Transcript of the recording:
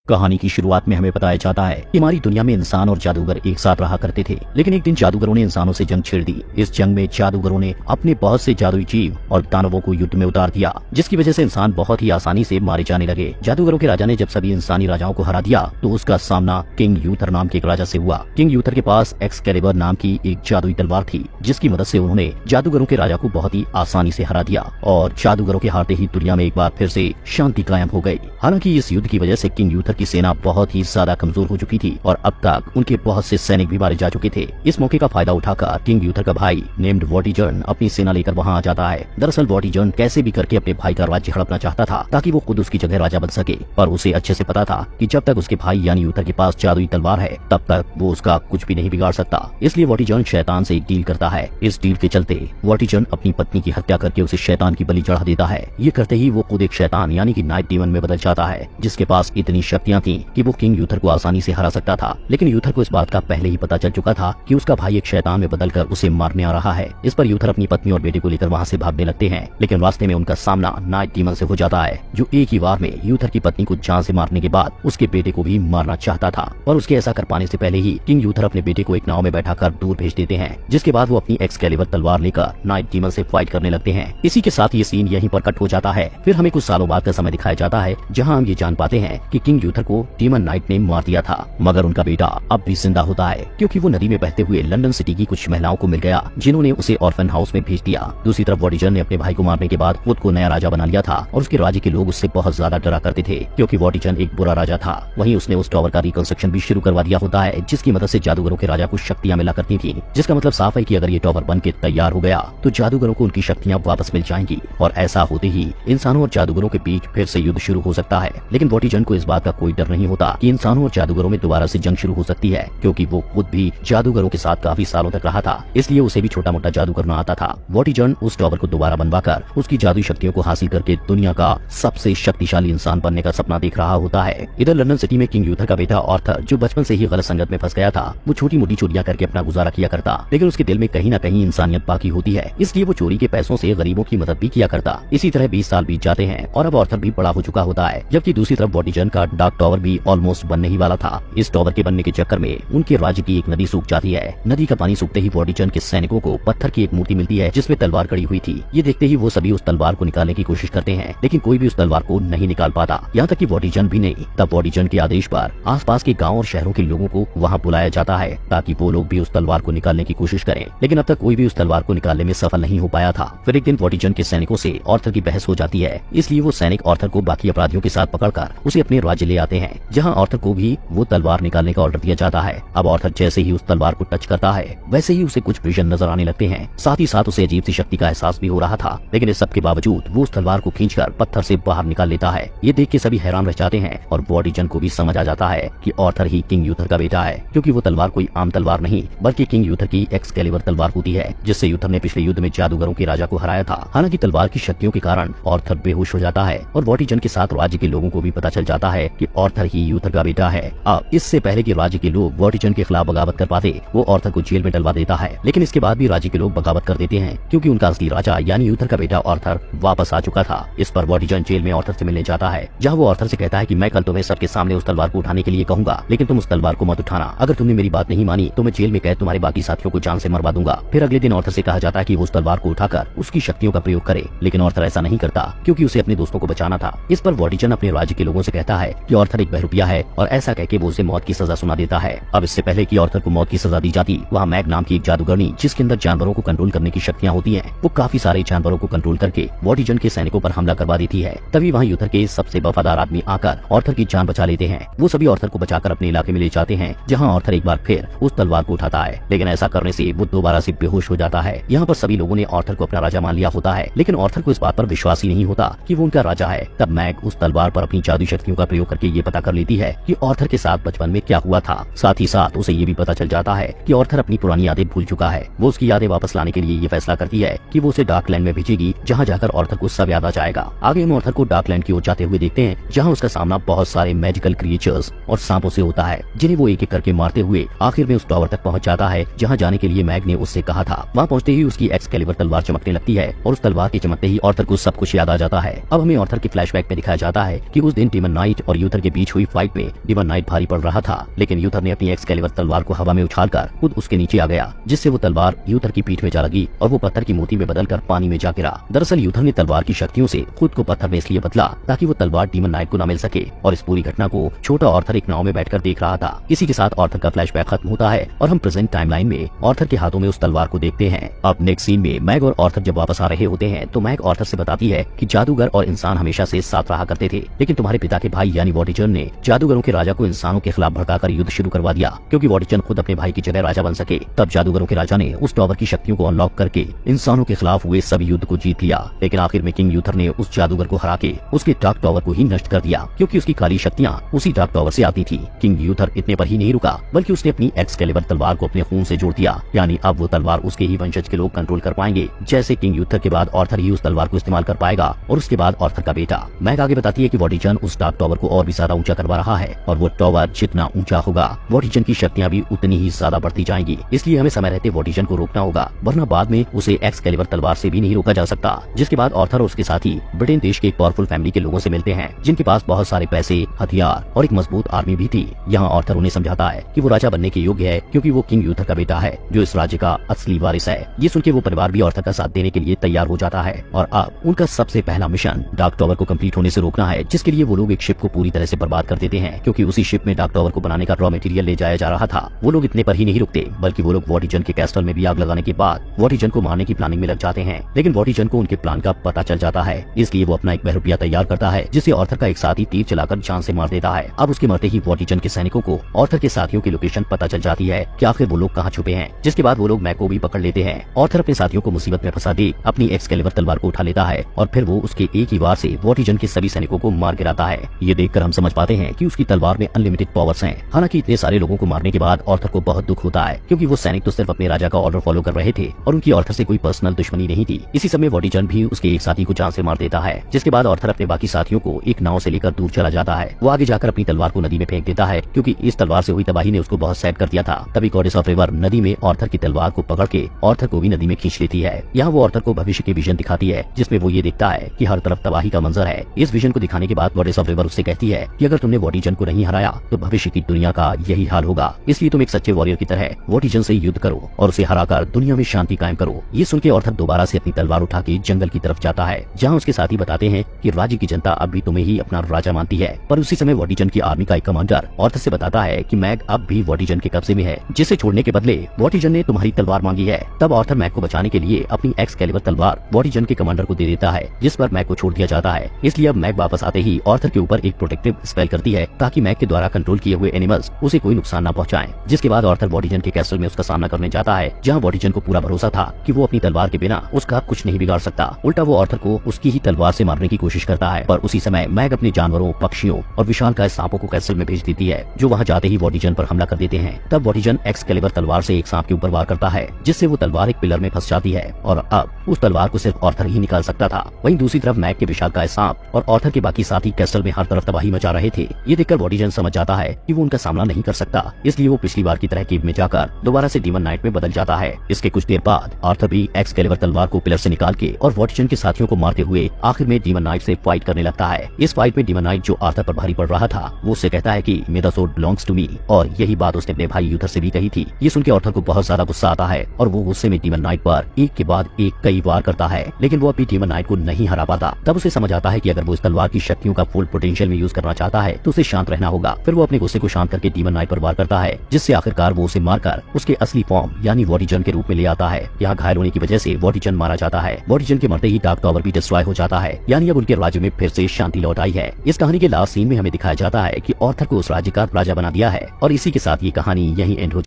कहानी की शुरुआत में हमें बताया जाता है कि हमारी दुनिया में इंसान और जादूगर एक साथ रहा करते थे, लेकिन एक दिन जादूगरों ने इंसानों से जंग छेड़ दी। इस जंग में जादूगरों ने अपने बहुत से जादुई जीव और दानवों को युद्ध में उतार दिया, जिसकी वजह से इंसान बहुत ही आसानी से मारे जाने लगे। जादूगरों के राजा ने जब सभी इंसानी राजाओं को हरा दिया तो उसका सामना किंग यूथर नाम के एक राजा से हुआ। किंग यूथर के पास एक्सकैलिबर नाम की एक जादुई तलवार थी, जिसकी मदद से उन्होंने जादूगरों के राजा को बहुत ही आसानी से हरा दिया और जादूगरों के हारते ही दुनिया में एक बार फिर से शांति कायम हो गई। हालांकि इस युद्ध की वजह से किंग यूथर की सेना बहुत ही ज्यादा कमजोर हो चुकी थी और अब तक उनके बहुत से सैनिक भी मारे जा चुके थे। इस मौके का फायदा उठाकर किंग यूथर का भाई नेम्ड वॉटिजर्न अपनी सेना लेकर वहां आ जाता है। दरअसल वॉटिजर्न कैसे भी करके अपने भाई का राज्य हड़पना चाहता था ताकि वो खुद उसकी जगह राजा बन सके, पर उसे अच्छे से पता था कि जब तक उसके भाई यानी यूथर के पास जादुई तलवार है तब तक वो उसका कुछ भी नहीं बिगाड़ सकता। इसलिए वॉटिजर्न शैतान से एक डील करता है। इस डील के चलते वॉटिजर्न अपनी पत्नी की हत्या करके उसे शैतान की बलि चढ़ा देता है। ये करते ही वो खुद एक शैतान यानी कि नाइट डीमन में बदल जाता है, जिसके पास इतनी शक्तियां थी कि वो किंग यूथर को आसानी से हरा सकता था। लेकिन यूथर को इस बात का पहले ही पता चल चुका था कि उसका भाई एक शैतान में बदलकर उसे मारने आ रहा है। इस पर यूथर अपनी पत्नी और बेटे को लेकर वहां से भागने लगते हैं, लेकिन रास्ते में उनका सामना नाइट डीमन से हो जाता है, जो एक ही बार में यूथर की पत्नी को जान से मारने के बाद उसके बेटे को भी मारना चाहता था। और उसके ऐसा कर पाने से पहले ही किंग यूथर अपने बेटे को एक नाव में बैठाकर दूर भेज देते हैं, जिसके बाद वो अपनी एक्सकैलिबर तलवार लेकर नाइट डीमन से फाइट करने लगते हैं। इसी के साथ ये सीन यहीं पर कट हो जाता है। फिर हमें कुछ सालों बाद का समय दिखाया जाता है, जहाँ हम ये जान पाते हैं कि किंग यूथर को डीमन नाइट ने मार दिया था, मगर उनका बेटा अब भी जिंदा होता है, क्योंकि वो नदी में बहते हुए लंदन सिटी की कुछ महिलाओं को मिल गया, जिन्होंने उसे ऑर्फन हाउस में भेज दिया। दूसरी तरफ वॉटिजर्न ने अपने भाई को मारने के बाद खुद को नया राजा बना लिया था और उसके राज्य के लोग उससे बहुत ज्यादा डरा करते थे, क्योंकि वॉटिजर्न एक बुरा राजा था। वहीं उसने उस टावर का रिकंस्ट्रक्शन भी शुरू करवा दिया होता है, जिसकी मदद से जादूगरों के राजा को शक्तियां मिला करती थी, जिसका मतलब साफ है कि अगर ये टावर बन के तैयार हो गया तो जादूगरों को उनकी शक्तियां वापस मिल जाएंगी और ऐसा होते ही इंसानों और जादूगरों के बीच फिर से युद्ध शुरू हो सकता है। लेकिन वॉटिजर्न को इस बात का कोई डर नहीं होता कि इंसानों और जादूगरों में दोबारा से जंग शुरू हो सकती है, क्योंकि वो खुद भी जादूगरों के साथ काफी सालों तक रहा था, इसलिए उसे भी छोटा मोटा जादू करना आता था। वॉटिजर्न उस टावर को दोबारा बनवाकर उसकी जादुई शक्तियों को हासिल करके दुनिया का सबसे शक्तिशाली इंसान बनने का सपना देख रहा होता है। इधर लंदन सिटी में किंग यूथर का बेटा आर्थर, जो बचपन से ही गलत संगत में फंस गया था, वो छोटी मोटी चोरियां करके अपना गुजारा किया करता, लेकिन उसके दिल में कहीं न कहीं इंसानियत बाकी होती है, इसलिए वो चोरी के पैसों से गरीबों की मदद भी किया करता। इसी तरह 20 साल बीत जाते हैं और अब आर्थर भी बड़ा हो चुका होता है, जबकि दूसरी तरफ वॉटिजर्न का डार्क टावर भी ऑलमोस्ट बनने ही वाला था। इस टावर के बनने के चक्कर में उनके राज्य की एक नदी सूख जाती है। नदी का पानी सूखते ही वॉटिजर्न के सैनिकों को पत्थर की एक मूर्ति मिलती है, जिसमें तलवार कड़ी हुई थी। ये देखते ही वो सभी उस तलवार को निकालने की कोशिश करते हैं, लेकिन कोई भी उस तलवार को नहीं निकाल पाता, यहाँ तक कि वॉटिजर्न भी नहीं। तब वॉटिजर्न के आदेश पर आसपास के गाँव और शहरों के लोगों को वहाँ बुलाया जाता है, ताकि वो लोग भी उस तलवार को निकालने की कोशिश करें, लेकिन अब तक कोई भी उस तलवार को निकालने में सफल नहीं हो पाया था। फिर एक दिन वॉटिजर्न के सैनिकों से आर्थर की बहस हो जाती है, इसलिए वो सैनिक आर्थर को बाकी अपराधियों के साथ पकड़कर उसे अपने राज्य ले आते हैं, जहाँ आर्थर को भी वो तलवार निकालने का ऑर्डर दिया जाता है। अब आर्थर जैसे ही उस तलवार को टच करता है, वैसे ही उसे कुछ विजन नजर आने लगते हैं, साथ ही साथ उसे अजीब सी शक्ति का एहसास भी हो रहा था। लेकिन इस सब के बावजूद वो उस तलवार को खींचकर पत्थर से बाहर निकाल लेता है। ये देख के सभी हैरान रह जाते हैं और वॉटिजर्न को भी समझ आ जाता है कि आर्थर ही किंग यूथर का बेटा है, क्योंकि वो तलवार कोई आम तलवार नहीं बल्कि किंग यूथर की एक्सकैलिबर तलवार होती है, जिससे यूथर ने पिछले युद्ध में जादूगरों के राजा को हराया था। हालांकि तलवार की शक्तियों के कारण आर्थर बेहोश हो जाता है और वॉटिजर्न के साथ राज्य के लोगों को भी पता चल जाता है कि आर्थर ही यूथर का बेटा है। अब इससे पहले कि राज्य के लोग वॉटिजर्न के खिलाफ बगावत कर पाते, वो आर्थर को जेल में डलवा देता है, लेकिन इसके बाद भी राज्य के लोग बगावत कर देते हैं, क्योंकि उनका असली राजा यानी यूथर का बेटा आर्थर वापस आ चुका था। इस पर वॉटिजर्न जेल में आर्थर से मिलने जाता है, जहाँ वो आर्थर से कहता है कि मैं कल तुम्हें सबके सामने उस तलवार को उठाने के लिए कहूंगा, लेकिन तुम उस तलवार को मत उठाना। अगर तुमने मेरी बात नहीं मानी तो मैं जेल में कैद तुम्हारे बाकी साथियों को जान से मरवा दूंगा। फिर अगले दिन आर्थर से कहा जाता है कि वो उस तलवार को उठाकर उसकी शक्तियों का प्रयोग करे, लेकिन आर्थर ऐसा नहीं करता, क्योंकि उसे अपने दोस्तों को बचाना था। इस पर वॉटिजर्न अपने राज्य के लोगों से कहता है कि आर्थर एक बहरूपिया है और ऐसा कहके वो उसे मौत की सजा सुना देता है। अब इससे पहले कि आर्थर को मौत की सजा दी जाती, वहाँ मैग नाम की एक जादूगरनी, जिसके अंदर जानवरों को कंट्रोल करने की शक्तियां होती हैं, वो काफी सारे जानवरों को कंट्रोल करके वॉटिजर्न के सैनिकों पर हमला करवा देती है। तभी वहाँ यूथर के सबसे वफादार आदमी आकर आर्थर की जान बचा लेते हैं। वो सभी आर्थर को बचाकर अपने इलाके में ले जाते हैं, जहाँ आर्थर एक बार फिर उस तलवार को उठाता है, लेकिन ऐसा करने से वो दोबारा से बेहोश हो जाता है। यहाँ पर सभी लोगों ने आर्थर को अपना राजा मान लिया होता है, लेकिन आर्थर को इस बात पर विश्वास ही नहीं होता कि वो उनका राजा है। तब मैग उस तलवार पर अपनी जादुई शक्तियों का प्रयोग करके ये पता कर लेती है कि आर्थर के साथ बचपन में क्या हुआ था। साथ ही साथ उसे ये भी पता चल जाता है कि आर्थर अपनी पुरानी यादें भूल चुका है। वो उसकी यादें वापस लाने के लिए ये फैसला करती है कि वो उसे डार्कलैंड में भेजेगी, जहाँ जाकर आर्थर को सब याद आ जाएगा। आगे हम आर्थर को डार्कलैंड की ओर जाते हुए देखते हैं, जहाँ उसका सामना बहुत सारे मैजिकल क्रिएचर्स और सांपों से होता है, जिन्हें वो एक एक करके मारते हुए आखिर में उस टावर तक पहुँच जाता है, जहाँ जाने के लिए मैग ने उससे कहा था। वहाँ पहुँचते ही उसकी एक्सकैलिबर तलवार चमकने लगती है और उस तलवार के चमकते ही आर्थर को सब कुछ याद आ जाता है। अब हमें आर्थर के फ्लैशबैक में दिखाया जाता है कि उस दिन डीमन नाइट और यूथर यूथर के बीच हुई फाइट में डीमन नाइट भारी पड़ रहा था, लेकिन यूथर ने अपनी एक्सकैलिबर तलवार को हवा में उछालकर खुद उसके नीचे आ गया, जिससे वो तलवार यूथर की पीठ में जा लगी और वो पत्थर की मोती में बदलकर पानी में जा गिरा। दरअसल यूथर ने तलवार की शक्तियों से खुद को पत्थर में इसलिए बदला ताकि वो तलवार डीमन नाइट को न मिल सके, और इस पूरी घटना को छोटा ऑर्थर एक नाव में बैठकर देख रहा था। इसी के साथ ऑर्थर का फ्लैशबैक खत्म होता है और हम प्रेजेंट टाइमलाइन में ऑर्थर के हाथों में उस तलवार को देखते हैं। अब नेक्स्ट सीन में मैग और ऑर्थर जब वापस आ रहे होते हैं तो मैग ऑर्थर से बताती है कि जादूगर और इंसान हमेशा से साथ रहा करते थे, लेकिन तुम्हारे पिता के भाई यानी वॉटिचन ने जादूगरों के राजा को इंसानों के खिलाफ भड़काकर युद्ध शुरू करवा दिया। क्योंकि वॉटिचन खुद अपने भाई की जगह राजा बन सके, तब जादूगरों के राजा ने उस टॉवर की शक्तियों को अनलॉक करके इंसानों के खिलाफ हुए सभी युद्ध को जीत लिया। लेकिन आखिर में किंग यूथर ने उस जादूगर को हरा के उसके डार्क टॉवर को ही नष्ट कर दिया, क्योंकि उसकी काली शक्तियां उसी डार्क टॉवर से आती थी। किंग यूथर इतने पर ही नहीं रुका, बल्कि उसने अपनी एक्सकैलिबर तलवार को अपने खून से जोड़ दिया, यानी अब वो तलवार उसके ही वंशज के लोग कंट्रोल कर पाएंगे। जैसे किंग यूथर के बाद ऑर्थर ही उस तलवार को इस्तेमाल कर पाएगा और उसके बाद ऑर्थर का बेटा। मैग आगे बताती है कि वॉटिचन उस डार्क टॉवर को और भी ज्यादा ऊंचा करवा रहा है, और वो टॉवर जितना ऊंचा होगा वॉटिचन की शक्तियां भी उतनी ही ज्यादा बढ़ती जाएंगी। इसलिए हमें समय रहते वॉटिचन को रोकना होगा, वरना बाद में उसे एक्सकैलिबर तलवार से भी नहीं रोका जा सकता। जिसके बाद ऑर्थर और उसके साथी ब्रिटेन देश के एक पावरफुल फैमिली के लोगों से मिलते हैं, जिनके पास बहुत सारे पैसे, हथियार और एक मजबूत आर्मी भी थी। यहाँ ऑर्थर उन्हें समझाता है कि वो राजा बनने के योग्य है, क्योंकि वो किंग यूथर का बेटा है, जो इस राज्य का असली वारिस है। ये सुनकर वो परिवार भी ऑर्थर का साथ देने के लिए तैयार हो जाता है, और अब उनका सबसे पहला मिशन डार्क टॉवर को कंप्लीट होने से रोकना है, जिसके लिए वो लोग एक शिप को पूरी तरह से बर्बाद कर देते हैं, क्योंकि उसी शिप में डार्क टॉवर को बनाने का रॉ मटेरियल ले जाया जा रहा था। वो लोग इतने पर ही नहीं रुकते, बल्कि वो लोग वॉटिचन के कैस्टल में भी आग लगाने के बाद वॉटिचन को मारने की प्लानिंग में लग जाते हैं। लेकिन वॉटिचन को उनके प्लान का पता चल जाता है, इसलिए वो अपना एक बहरूपिया तैयार करता है, जिसे ऑर्थर का एक साथी तीर चलाकर जान से मार देता है। अब उसके मरते ही वॉटिचन के सैनिकों को ऑर्थर के साथियों की लोकेशन पता चल जाती है कि आखिर वो लोग कहाँ छुपे हैं। जिसके बाद वो लोग मैग को भी पकड़ लेते हैं। ऑर्थर अपने साथियों को मुसीबत में फंसा दे अपनी एक्सकैलिबर तलवार को उठा लेता है, और फिर वो उसके एक ही वार से वॉटिचन के सभी सैनिकों को मार गिराता है। ये देखकर हम समझ पाते हैं कि उसकी तलवार में अनलिमिटेड पावर्स हैं। हालांकि इतने सारे लोगों को मारने के बाद ऑर्थर को बहुत दुख होता है, क्योंकि वो सैनिक तो सिर्फ अपने राजा का ऑर्डर फॉलो कर रहे थे और उनकी ऑर्थर से कोई पर्सनल दुश्मनी नहीं थी। इसी समय वॉटिचन भी उसके एक साथी को जान से मार देता है। जिसके बाद ऑर्थर अपने बाकी साथियों को एक नाव से लेकर दूर चला जाता है। वो आगे जाकर अपनी तलवार को नदी में फेंक देता है, क्योंकि इस तलवार से हुई तबाही ने उसको बहुत सैड कर दिया था। तभी गॉडेस ऑफ रिवर नदी में ऑर्थर की तलवार को पकड़ के ऑर्थर को भी नदी में खींच लेती है। यहाँ वो ऑर्थर को भविष्य के विजन दिखाती है, जिसमें वो ये देखता है कि हर तरफ तबाही का मंजर है। इस विजन को दिखाने के बाद गॉडेस ऑफ रिवर उससे कहती है कि अगर तुमने वॉटिचन को नहीं हराया तो भविष्य की दुनिया का यही हाल होगा, इसलिए तुम एक सच्चे वॉरियर की तरह वॉटिचन से युद्ध करो और उसे हराकर दुनिया में शांति कायम करो। ये सुन के ऑर्थर दोबारा से अपनी तलवार उठा के जंगल की तरफ जाता है, जहाँ उसके साथी बताते हैं कि राज्य की जनता अब भी तुम्हें ही अपना राजा मानती है। पर उसी समय वॉटिचन की आर्मी का एक कमांडर ऑर्थर से बताता है कि मैग अब भी वॉटिचन के कब्जे में है, जिसे छोड़ने के बदले वॉटिचन ने तुम्हारी तलवार मांगी है। तब ऑर्थर मैग को बचाने के लिए अपनी एक्सकैलिबर तलवार वॉटिचन के कमांडर को दे देता है, जिस पर मैग को छोड़ दिया जाता है। इसलिए अब मैग वापस आते ही ऑर्थर के ऊपर एक प्रोटेक्टिव स्पेल करती है, ताकि मैग के द्वारा कंट्रोल किए हुए एनिमल्स उसे कोई नुकसान न पहुंचाएं। जिसके बाद ऑर्थर वॉटिचन के कैसल में उसका सामना करने जाता है, जहां वॉटिचन को पूरा भरोसा था कि वो अपनी तलवार के बिना उसका कुछ नहीं बिगाड़ सकता। उल्टा वो ऑर्थर को उसकी ही तलवार से मारने की कोशिश करता है। पर उसी समय मैग अपने जानवरों, पक्षियों और विशालकाय सांपों को कैसल में भेज देती है, जो वहां जाते ही वॉटिचन पर हमला कर देते हैं। तब वॉटिचन एक्सकैलिबर तलवार से एक सांप के ऊपर वार करता है, जिससे वो तलवार एक पिलर में फंस जाती है, और अब उस तलवार को सिर्फ ऑर्थर ही निकाल सकता था। वहीं दूसरी तरफ मैग के विशालकाय सांप और ऑर्थर के बाकी साथी कैसल में हर तरफ तबाही मचा रहे थे। ये देखकर वॉटिचन समझ जाता है कि वो उनका सामना नहीं कर सकता, इसलिए वो पिछली बार की तरह केव में जाकर दोबारा से डीमन नाइट में बदल जाता है। इसके कुछ देर बाद ऑर्थर भी एक्सकैलिबर तलवार को पिलर से निकाल के और वॉटिचन के साथियों को मारते हुए आखिर में डीमन नाइट से फाइट करने लगता है। इस फाइट में डीमन नाइट, जो आर्थर पर भारी पड़ रहा था, वो उससे कहता है कि may the sword belongs to me, और यही बात उसने अपने भाई यूथर से भी कही थी। ये सुनकर ऑर्थर को बहुत ज्यादा गुस्सा आता है और वो गुस्से में डीमन नाइट पर एक के बाद एक कई वार करता है, लेकिन वो अपनी डीमन नाइट को नहीं हरा पाता। तब उसे समझ आता है कि अगर वो इस तलवार की शक्तियों का फुल पोटेंशियल में यूज करना चाहता है तो उसे शांत रहना होगा। फिर वो अपने गुस्से को शांत करके डीमन नाइट पर वार करता है, जिससे आखिरकार वो उसे मारकर उसके असली फॉर्म यानी वॉटिचन के रूप में ले आता है। यहाँ घायल होने की वजह से वॉटिचन मारा जाता है। वॉटिचन के मरते ही डार्क टॉवर भी डिस्ट्रॉय हो जाता है, यानी अब उनके राज्य में फिर से शांति लौट आई है। इस कहानी के लास्ट सीन में हमें दिखाया जाता है कि ऑर्थर को उस राज्य का राजा बना दिया है, और इसी के साथ ये कहानी यहीं एंड हो